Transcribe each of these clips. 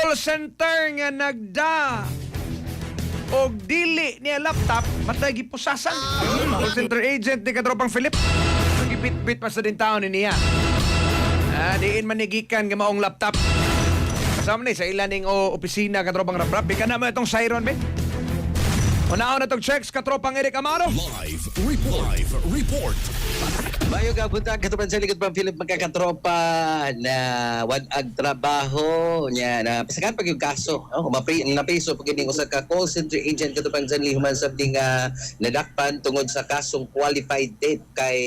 call center nga nagda og dili niya laptop matay gipusasan. Call center agent ni katropang Philip. Gibit-bit pa sa din taon niya. Diin manigikan nga maong laptop. Kasama ni sa ilaning o opisina katropang rap-rap. Bika na mo itong siren, be. Unaon na itong checks katropang Eric Amaro. Live report. Bayo ka punta katupan sa likod pang Philip magkakatropa na wag trabaho niya na pasakan pag yung kaso napiso pag ining usa ka call center agent katupan sa human something nadakpan tungod sa kasong qualified tape kay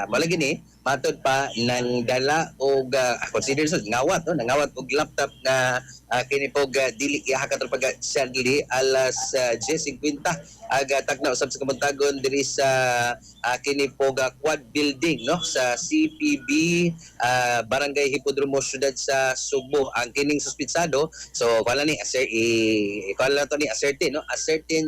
malagi ni matod pa nang dala og consider sa ngawat nangawat og laptop nga kini pog dili iya katropa sa dili alas 10:50 aga tagna usab sa kamuntagon diri sa kini pog quad building sa CPB Barangay Hipodromo Syudad sa Subo ang kining suspitsado so wala ni Acertin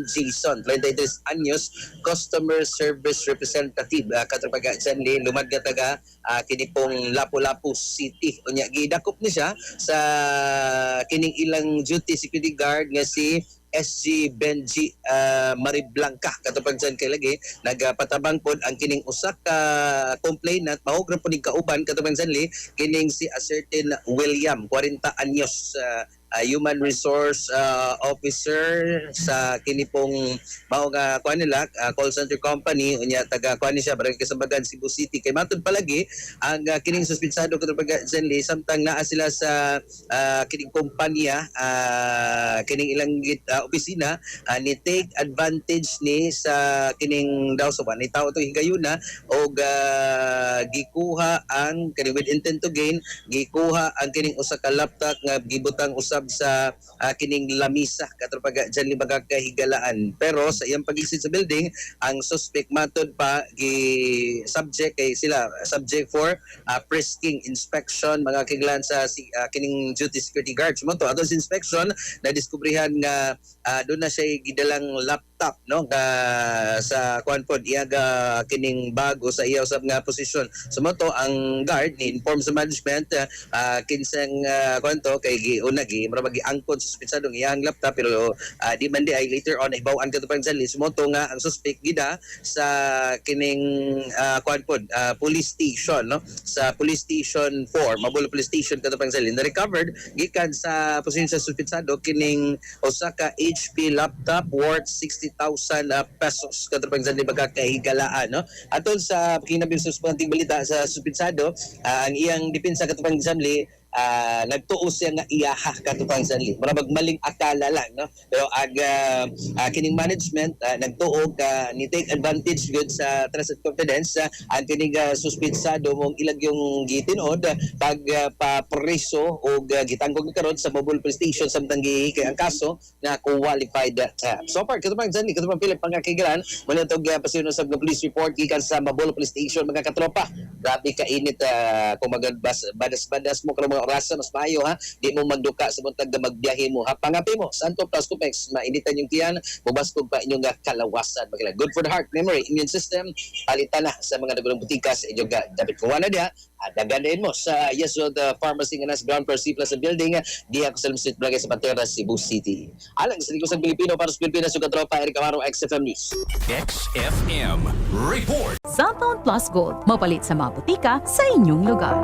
Jason 33 anyos customer service representative katropa sa lumad nga taga kini pong Lapu-Lapu City unya gidakop ni siya sa kining ilang duty security guard nga si SG Benji Mariblanca katupag dyan kay lagi nagpatabang pod ang kining usa ka complainant mahugra po ni kauban katupag dyan kining si Acertin William 40 anyos human resource officer sa kini pong mao nga kuan nila call center company unya taga kuan ni siya barangay Kasambagan Cebu City kay matud palagi ang kining suspitsado katupag dyan samtang naa sila sa kining kompanya kining ilang opisina ni take advantage ni sa kining daw sa ni tao to higayuna og gikuha ang kining with intent to gain gikuha ang kining usa ka laptop nga gibutang usab sa kining lamisa katropag dyan libaga kahigalaan pero sa iyang pagisid sa building ang suspect matod pa subject kay sila subject for frisking inspection mga kiglan sa kining duty security guards mo to atos inspection na diskubrihan nga doon na siya gidalang laptop sa kuan pod iyaga kining bago sa iya usab nga posisyon sumoto ang guard ni inform sa management kinsang kuan to kay giuna marabagi angkon sa suspitsado ng iyang laptop pero di man di ay later on ibawan katupang sa sumoto nga ang suspect gida sa kining kuan pod police station sa police station 4 Mabulo Police Station katupang sa na recovered gikan sa posisyon sa suspitsado kining usa ka HP laptop worth 60,000 pesos katupang sa libaga kahigalaan aton sa kinabing suspending balita sa suspitsado ang iyang depensa katupang examli nagtuo siya nga iyaha katupang sanli marabag maling akala lang pero kining management nagtuo ni take advantage good sa trust and confidence ang kining suspitsado mong ilag yung gitinod pag papreso o gitanggog karon sa Mobile Police Station samtang kay ang kaso na qualified so far katupang sanli katupang Philip pangkakigalan muna itong pasyon sa police report gikan sa Mobile Police Station mga katropa grabe kainit kung badas mo karong mga orasan mas maayo di mo magduka sa buntag na magbiyahe mo pangapi mo Santo Plus Copex mainitan yung tiyan mubaskog pa inyong kalawasan good for the heart memory immune system palitan na sa mga nagulong butika sa inyong dapat kuwana dia daganayin mo sa Yesod Pharmacy nga nas ground floor C plus building diha ko sa Street Barangay sa Pantera Cebu City alang sa Ligos ng Pilipino para sa Pilipinas yung katropa Eric Amaro XFM News XFM report. Cellphone Plus Gold, mapalit sa mga butika sa inyong lugar.